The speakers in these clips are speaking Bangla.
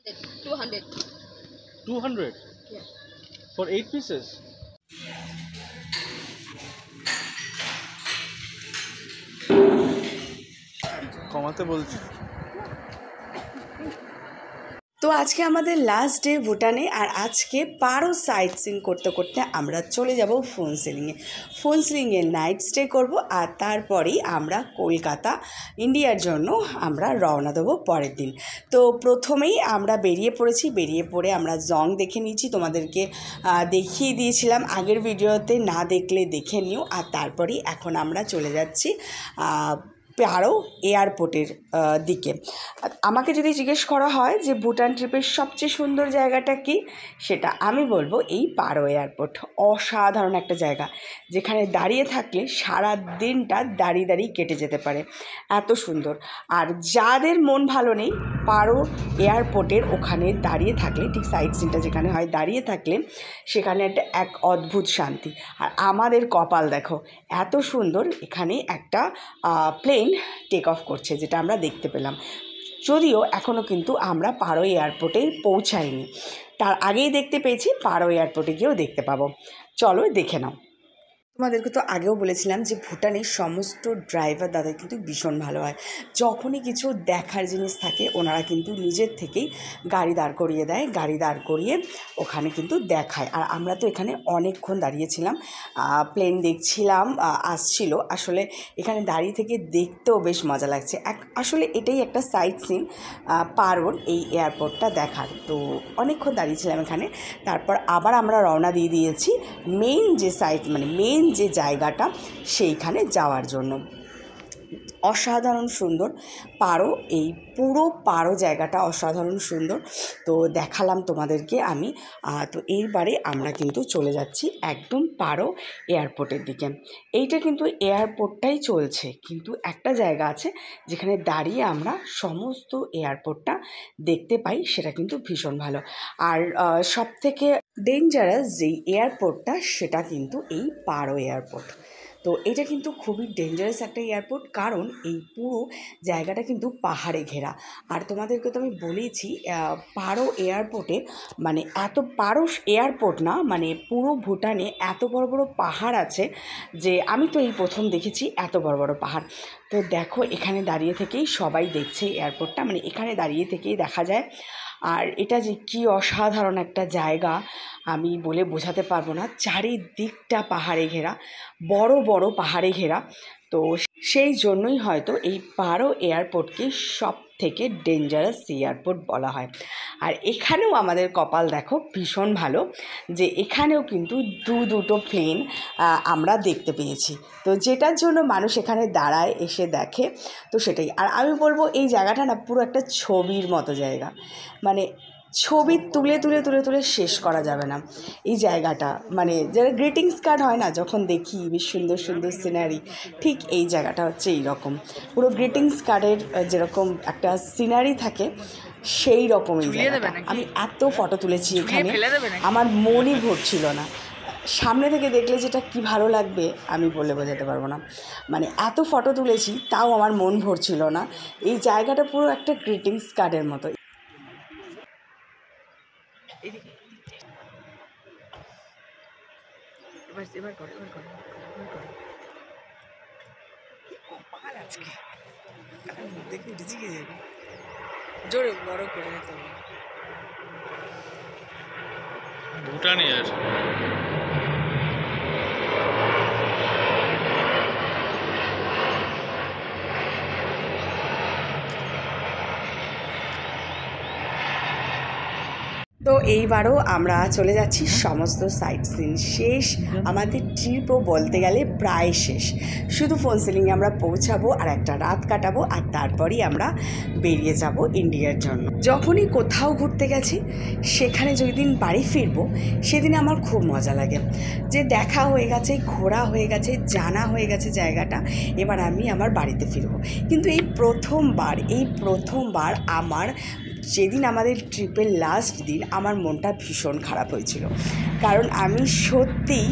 200. 200 Yeah. for 8 pieces? কমাতে বলছি। তো আজকে আমাদের লাস্ট ডে ভুটানে, আর আজকে পারো সাইট সিন করতে করতে আমরা চলে যাব ফোনসিলিংয়ে নাইট স্টে করব, আর তারপরেই আমরা কলকাতা ইন্ডিয়ার জন্য আমরা রওনা দেবো পরের দিন। তো প্রথমেই আমরা বেরিয়ে পড়ে আমরা জং দেখে নিয়েছি, তোমাদেরকে দেখিয়ে দিয়েছিলাম আগের ভিডিওতে, না দেখলে দেখে নিও। আর তারপরেই এখন আমরা চলে যাচ্ছি পারো এয়ারপোর্টের দিকে। আমাকে যদি জিজ্ঞেস করা হয় যে ভুটান ট্রিপের সবচেয়ে সুন্দর জায়গাটা কি, সেটা আমি বলবো এই পারো এয়ারপোর্ট। অসাধারণ একটা জায়গা, যেখানে দাঁড়িয়ে থাকলে সারা দিনটা দাঁড়িয়ে কেটে যেতে পারে, এত সুন্দর। আর যাদের মন ভালো নেই, পারো এয়ারপোর্টের ওখানে দাঁড়িয়ে থাকলে, ঠিক সাইট সিনটা যেখানে হয়, দাঁড়িয়ে থাকলে সেখানে এক অদ্ভুত শান্তি। আর আমাদের কপাল দেখো, এত সুন্দর, এখানে একটা প্লেন টেক অফ করছে, যেটা আমরা দেখতে পেলাম। যদিও এখনও কিন্তু আমরা পারো এয়ারপোর্টে পৌঁছাইনি, তার আগেই দেখতে পেয়েছি, পারো এয়ারপোর্টে গিয়েও দেখতে পাবো। চলো দেখে নাও। তোমাদেরকে তো আগেও বলেছিলাম যে ভুটানের সমস্ত ড্রাইভার দাদা কিন্তু ভীষণ ভালো হয়। যখনই কিছু দেখার জিনিস থাকে, ওনারা কিন্তু নিজের থেকেই গাড়ি দাঁড় করিয়ে দেয়, গাড়ি দাঁড় করিয়ে ওখানে কিন্তু দেখায়। আর আমরা তো এখানে অনেকক্ষণ দাঁড়িয়েছিলাম, প্লেন দেখছিলাম আসছিল। আসলে এখানে দাঁড়িয়ে থেকে দেখতেও বেশ মজা লাগছে। আসলে এটাই একটা সাইট সিন, পারোর এই এয়ারপোর্টটা দেখার। তো অনেকক্ষণ দাঁড়িয়েছিলাম এখানে, তারপর আবার আমরা রওনা দিয়ে দিয়েছি মেইন যে সাইট, মানে মেইন যে জায়গাটা, সেইখানে যাওয়ার জন্য। অসাধারণ সুন্দর পারো, এই পুরো পারো জায়গাটা অসাধারণ সুন্দর। তো দেখালাম তোমাদেরকে আমি। তো এইবারে আমরা কিন্তু চলে যাচ্ছি একদম পারো এয়ারপোর্টের দিকে। এইটা কিন্তু এয়ারপোর্টটাই চলছে, কিন্তু একটা জায়গা আছে যেখানে দাঁড়িয়ে আমরা সমস্ত এয়ারপোর্টটা দেখতে পাই, সেটা কিন্তু ভীষণ ভালো। আর সবথেকে ডেঞ্জারাস যেই এয়ারপোর্টটা, সেটা কিন্তু এই পারো এয়ারপোর্ট। তো এটা কিন্তু খুবই ডেঞ্জারাস একটা এয়ারপোর্ট, কারণ এই পুরো জায়গাটা কিন্তু পাহাড়ে ঘেরা। আর তোমাদেরকে তো আমি বলেছি, পারো এয়ারপোর্টে, মানে এত পারো এয়ারপোর্ট না, মানে পুরো ভুটানে এত বড় বড় পাহাড় আছে, যে আমি তো এই প্রথম দেখেছি এত বড় বড় পাহাড়। তো দেখো, এখানে দাঁড়িয়ে থেকেই সবাই দেখছে এয়ারপোর্টটা, মানে এখানে দাঁড়িয়ে থেকেই দেখা যায়। আর এটা যে কী অসাধারণ একটা জায়গা, আমি বলে বোঝাতে পারবো না। চারিদিকটা পাহাড়ে ঘেরা, বড় বড় পাহাড়ে ঘেরা। তো সেই জন্যই হয়তো এই পারো এয়ারপোর্টকে সব থেকে ডেঞ্জারাস এয়ারপোর্ট বলা হয়। আর এখানেও আমাদের কপাল দেখো ভীষণ ভালো, যে এখানেও কিন্তু দুটো প্লেন আমরা দেখতে পেয়েছি। তো যেটার জন্য মানুষ এখানে দাঁড়ায়, এসে দেখে। তো সেটাই। আর আমি বলবো এই জায়গাটা না পুরো একটা ছবির মতো জায়গা, মানে ছবি তুলে তুলে তুলে তুলে শেষ করা যাবে না এই জায়গাটা। মানে যারা গ্রিটিংস কার্ড হয় না, যখন দেখি বেশ সুন্দর সুন্দর সিনারি, ঠিক এই জায়গাটা হচ্ছে এইরকম। পুরো গ্রিটিংস কার্ডের যেরকম একটা সিনারি থাকে, সেই রকমই জায়গাটা। আমি এত ফটো তুলেছি এখানে, আমার মনই ভরছিল না। সামনে থেকে দেখলে যেটা কি ভালো লাগবে আমি বলে বোঝাতে পারবো না। মানে এত ফটো তুলেছি, তাও আমার মন ভরছিল না। এই জায়গাটা পুরো একটা গ্রিটিংস কার্ডের মতো। এবার করে আজকে দেখে উঠেছি কি যাবে, জোরে বড় করে নিতে হবে ভুটানে। আর তো এইবারও আমরা চলে যাচ্ছি, সমস্ত সাইট সিন শেষ, আমাদের ট্রিপও বলতে গেলে প্রায় শেষ। শুধু ফোনসিলিংয়ে আমরা পৌঁছাবো আর একটা রাত কাটাবো, আর তারপরই আমরা বেরিয়ে যাব ইন্ডিয়ার জন্য। যখনই কোথাও ঘুরতে গেছি, সেখানে যেদিন বাড়ি ফিরবো, সেদিন আমার খুব মজা লাগে, যে দেখা হয়ে গেছে, ঘোরা হয়ে গেছে, জানা হয়ে গেছে জায়গাটা, এবার আমি আমার বাড়িতে ফিরবো। কিন্তু এই প্রথমবার আমার, যেদিন আমাদের ট্রিপের লাস্ট দিন, আমার মনটা ভীষণ খারাপ হয়েছিল। কারণ আমি সত্যিই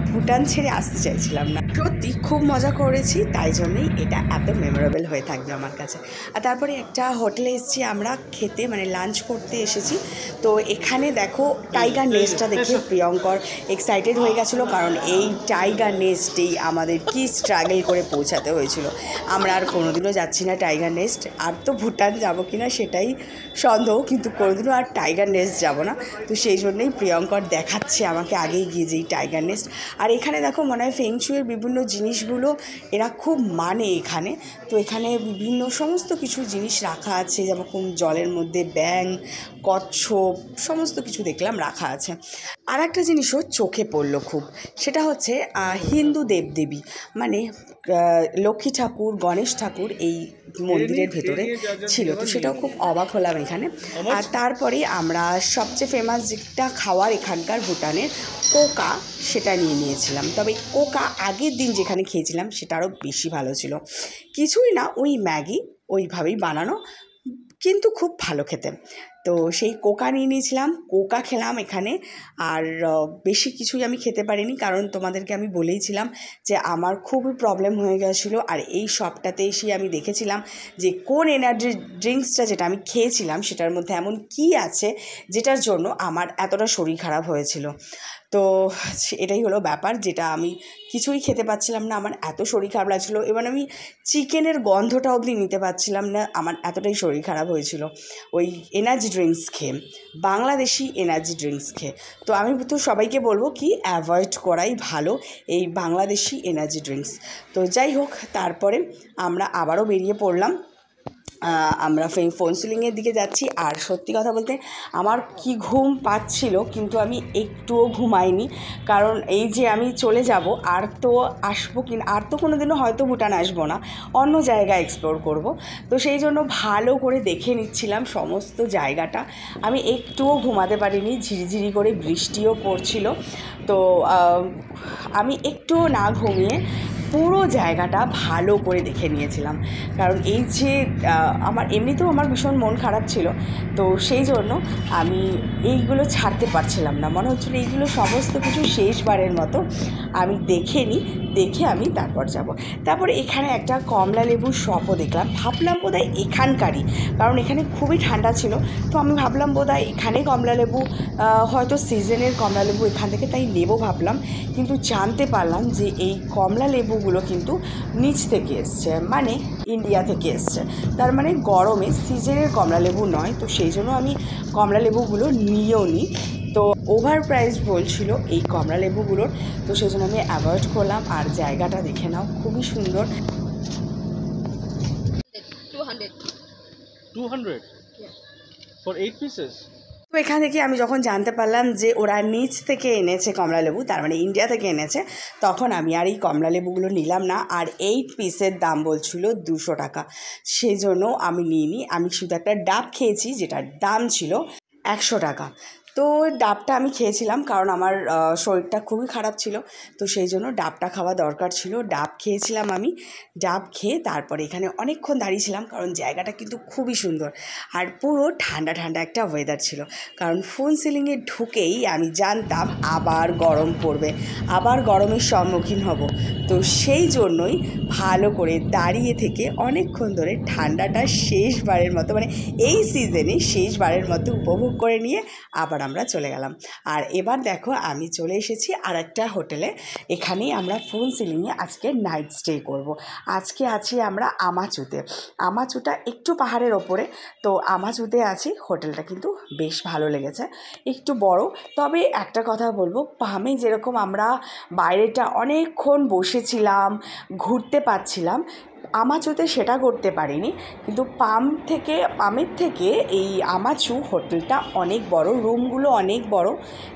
ভুটান ছেড়ে আসতে চাইছিলাম না। সত্যি খুব মজা করেছি, তাই জন্যই এটা এত মেমোরেবল হয়ে থাকবে আমার কাছে। আর তারপরে একটা হোটেলে এসেছি আমরা খেতে, মানে লাঞ্চ করতে এসেছি। তো এখানে দেখো টাইগার নেস্টটা দেখে প্রিয়ঙ্কর এক্সাইটেড হয়ে গেছিলো, কারণ এই টাইগার নেস্টেই আমাদের কি স্ট্রাগল করে পৌঁছাতে হয়েছিল। আমরা আর কোনোদিনও যাচ্ছি না টাইগার নেস্ট, আর তো ভুটান যাবো কি না সেটাই সন্দেহ, কিন্তু কোনোদিনও আর টাইগার নেস্ট যাবো না। তো সেই জন্যই প্রিয়ঙ্কর দেখাচ্ছে আমাকে আগেই গিয়ে যেই টাইগার নেস্ট। আর এখানে দেখো মনে হয় ফেংশুয়ের বিভিন্ন জিনিসগুলো এরা খুব মানে এখানে। তো এখানে বিভিন্ন সমস্ত কিছু জিনিস রাখা আছে, যেমন জলের মধ্যে ব্যাঙ, কচ্ছপ, সমস্ত কিছু দেখলাম রাখা আছে। আর একটা জিনিসও চোখে পড়লো খুব, সেটা হচ্ছে হিন্দু দেবদেবী, মানে লক্ষ্মী ঠাকুর, গণেশ ঠাকুর এই মন্দিরের ভেতরে ছিল। তো সেটাও খুব অবাক হলাম এখানে। আর তারপরে আমরা সবচেয়ে ফেমাস যেটা খাওয়ার এখানকার ভুটানের কোকা, সেটা নিয়েছিলাম। তবে কোকা আগের দিন যেখানে খেয়েছিলাম সেটা আরও বেশি ভালো ছিল। কিছুই না, ওই ম্যাগি ওইভাবেই বানানো, কিন্তু খুব ভালো খেতে। তো সেই কোকা নিয়েছিলাম, কোকা খেলাম এখানে। আর বেশি কিছুই আমি খেতে পারিনি, কারণ তোমাদেরকে আমি বলেইছিলাম যে আমার খুবই প্রবলেম হয়ে গেছিলো। আর এই শপটাতে এসে আমি দেখেছিলাম যে কোন এনার্জি ড্রিঙ্কসটা যেটা আমি খেয়েছিলাম সেটার মধ্যে এমন কি আছে যেটার জন্য আমার এতটা শরীর খারাপ হয়েছিল। তো এটাই হলো ব্যাপার, যেটা আমি কিছুই খেতে পাচ্ছিলাম না, আমার এত শরীর খারাপ লাগছিলো। এবার আমি চিকেনের গন্ধটা অবধি নিতে পারছিলাম না, আমার এতটাই শরীর খারাপ হয়েছিল ওই এনার্জি ড্রিঙ্কস খেয়ে, বাংলাদেশি এনার্জি ড্রিঙ্কস খেয়ে। তো আমি তো সবাইকে বলবো কি অ্যাভয়েড করাই ভালো এই বাংলাদেশি এনার্জি ড্রিঙ্কস। তো যাই হোক, তারপরে আমরা আবারও বেরিয়ে পড়লাম। আমরা ফোনসিলিংয়ের দিকে যাচ্ছি। আর সত্যি কথা বলতে আমার কি ঘুম পাচ্ছিল, কিন্তু আমি একটুও ঘুমাইনি, কারণ এই যে আমি চলে যাব, আর তো আসবো কিনা, আর তো কোনো দিনও হয়তো ভুটান আসবো না, অন্য জায়গা এক্সপ্লোর করব। তো সেই জন্য ভালো করে দেখে নিচ্ছিলাম সমস্ত জায়গাটা। আমি একটুও ঘুমাতে পারিনি, ঝিরিঝিরি করে বৃষ্টিও পড়ছিল। তো আমি একটুও না ঘুমিয়ে পুরো জায়গাটা ভালো করে দেখে নিয়েছিলাম, কারণ এই যে আমার এমনিতেও আমার ভীষণ মন খারাপ ছিল। তো সেই জন্য আমি এইগুলো ছাড়তে পারছিলাম না, মনে হচ্ছিলো এইগুলো সমস্ত কিছু শেষবারের মতো আমি দেখে আমি তারপর যাব। তারপরে এখানে একটা কমলা লেবুর শপও দেখলাম, ভাবলাম বোধহয় এখানকারই, কারণ এখানে খুবই ঠান্ডা ছিল। তো আমি ভাবলাম বোধহয় এখানে কমলা লেবু, হয়তো সিজনের কমলা লেবু এখান থেকে তাই নেবো ভাবলাম, কিন্তু জানতে পারলাম যে এই কমলা লেবুগুলো কিন্তু নিচ থেকে এসছে, মানে ইন্ডিয়া থেকে এসছে। তার মানে গরমে সিজনের কমলা লেবু নয়। তো সেই জন্য আমি কমলা লেবুগুলো নিয়েও নিই। তো ওভার প্রাইস বলছিল এই কমলা লেবুগুলোর, তো সেই জন্য আমি অ্যাভয়েড করলাম। আর জায়গাটা দেখে নাও, খুবই সুন্দর। 200 for 8 pieces? তো এখান থেকে আমি যখন জানতে পারলাম যে ওরা নিচ থেকে এনেছে কমলা লেবু, তার মানে ইন্ডিয়া থেকে এনেছে, তখন আমি আর এই কমলা লেবুগুলো নিলাম না। আর 8 পিসের দাম বলছিল 200 টাকা, সেই জন্য আমি নিইনি। আমি শুধু একটা ডাব খেয়েছি, যেটার দাম ছিল 100 টাকা। তো ডাবটা আমি খেয়েছিলাম, কারণ আমার শরীরটা খুবই খারাপ ছিল, তো সেই জন্য ডাবটা খাওয়া দরকার ছিল। ডাব খেয়েছিলাম আমি। ডাব খেয়ে তারপরে এখানে অনেকক্ষণ দাঁড়িয়েছিলাম, কারণ জায়গাটা কিন্তু খুবই সুন্দর আর পুরো ঠান্ডা ঠান্ডা একটা ওয়েদার ছিল। কারণ ফোনসিলিংয়ে ঢুকেই আমি জানতাম আবার গরম পড়বে, আবার গরমের সম্মুখীন হব। তো সেই জন্যই ভালো করে দাঁড়িয়ে থেকে অনেকক্ষণ ধরে ঠান্ডাটা শেষবারের মতো, মানে এই সিজনে শেষবারের মতো উপভোগ করে নিয়ে আবার আমরা চলে গেলাম। আর এবার দেখো আমি চলে এসেছি আর একটা হোটেলে। এখানেই আমরা ফোনসিলিংয়ে আজকে নাইট স্টে করব। আজকে আছি আমরা আমাচুতে। আমাচুটা একটু পাহাড়ের ওপরে, তো আমাচুতে আছি। হোটেলটা কিন্তু বেশ ভালো লেগেছে, একটু বড়। তবে একটা কথা বলবো, পামে যেরকম আমরা বাইরেটা অনেকক্ষণ বসেছিলাম, ঘুরতে পাচ্ছিলাম, আমাচুতে সেটা করতে পারিনি। কিন্তু পামের থেকে এই আমাচু হোটেলটা অনেক বড়, রুমগুলো অনেক বড়,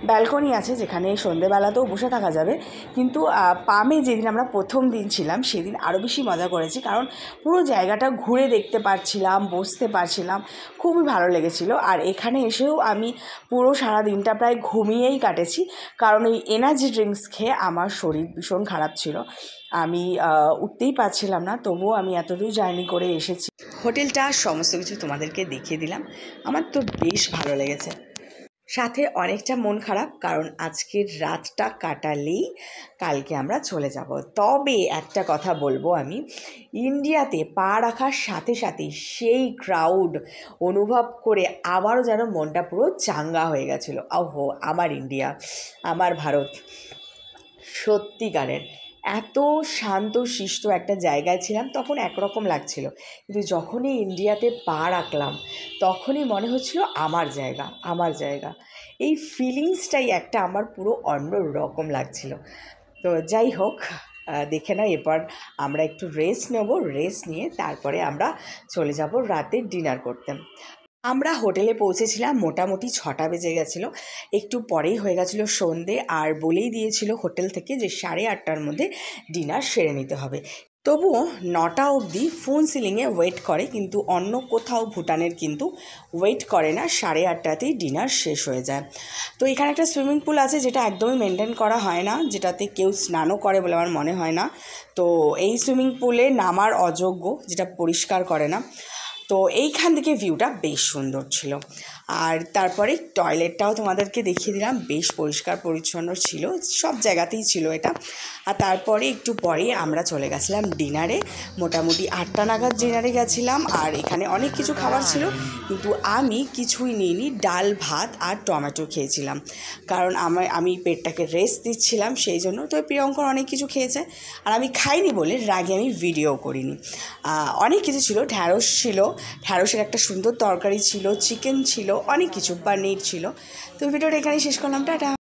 ব্যালকনি আছে যেখানে সন্ধেবেলাতেও বসে থাকা যাবে। কিন্তু পামে যেদিন আমরা প্রথম দিন ছিলাম সেদিন আরও বেশি মজা করেছি, কারণ পুরো জায়গাটা ঘুরে দেখতে পারছিলাম, বসতে পারছিলাম, খুবই ভালো লেগেছিল। আর এখানে এসেও আমি পুরো সারা দিনটা প্রায় ঘুমিয়েই কাটেছি, কারণ এই এনার্জি ড্রিঙ্কস খেয়ে আমার শরীর ভীষণ খারাপ ছিল, আমি উঠতেই পারছিলাম না। তবুও আমি এতদূর জার্নি করে এসেছি। হোটেলটা সমস্ত কিছু তোমাদেরকে দেখিয়ে দিলাম, আমার তো বেশ ভালো লেগেছে। সাথে অনেকটা মন খারাপ, কারণ আজকের রাতটা কাটালেই কালকে আমরা চলে যাব। তবে একটা কথা বলবো, আমি ইন্ডিয়াতে পা রাখার সাথে সাথে সেই ক্রাউড অনুভব করে আবারও যেন মনটা পুরো চাঙ্গা হয়ে গেছিলো। ওহো, আমার ইন্ডিয়া, আমার ভারত, সত্যিকারের এত শান্ত শিষ্ট একটা জায়গায় ছিলাম, তখন একরকম লাগছিল, কিন্তু যখনই ইন্ডিয়াতে পা রাখলাম তখনই মনে হচ্ছিল আমার জায়গা, আমার জায়গা। এই ফিলিংসটাই একটা আমার পুরো অন্য রকম লাগছিল। তো যাই হোক, দেখে না, এরপর আমরা একটু রেস্ট নেব, রেস্ট নিয়ে তারপরে আমরা চলে যাব রাতে ডিনার করতে। আমরা হোটেলে পৌঁছেছিলাম মোটামুটি 6টা বেজে গেছিলো, একটু পরেই হয়ে গেছিলো সন্ধে, আর বলেই দিয়েছিল হোটেল থেকে যে 8:30টার মধ্যে ডিনার সেরে নিতে হবে। তবুও 9টা অবধি ফোন সিলিংয়ে ওয়েট করে, কিন্তু অন্য কোথাও ভুটানের কিন্তু ওয়েট করে না, 8:30টাতেই ডিনার শেষ হয়ে যায়। তো এখানে একটা সুইমিং পুল আছে যেটা একদমই মেনটেন করা হয় না, যেটাতে কেউ স্নানও করে বলে আমার মনে হয় না। তো এই সুইমিং পুলে নামার অযোগ্য, যেটা পরিষ্কার করে না। তো এইখান থেকে ভিউটা বেশ সুন্দর ছিল। আর তারপরে টয়লেটটাও তোমাদেরকে দেখিয়ে দিলাম, বেশ পরিষ্কার পরিচ্ছন্ন ছিল, সব জায়গাতেই ছিল এটা। আর তারপরে একটু পরেই আমরা চলে গেছিলাম ডিনারে, মোটামুটি 8টা নাগাদ ডিনারে গেছিলাম। আর এখানে অনেক কিছু খাবার ছিল, কিন্তু আমি কিছুই নিইনি, ডাল ভাত আর টমেটো খেয়েছিলাম, কারণ আমি পেটটাকে রেস্ট দিচ্ছিলাম সেই জন্য। তো প্রিয়ঙ্কর অনেক কিছু খেয়েছে, আর আমি খাইনি বলে রাগে আমি ভিডিও করিনি। অনেক কিছু ছিল, ঢ্যাঁড়স ছিল, ঢ্যাঁড়সের একটা সুন্দর তরকারি ছিল, চিকেন ছিল, অনেক কিছু, পনির ছিল। তো ভিডিওটা এখানেই শেষ করলাম, টাটা।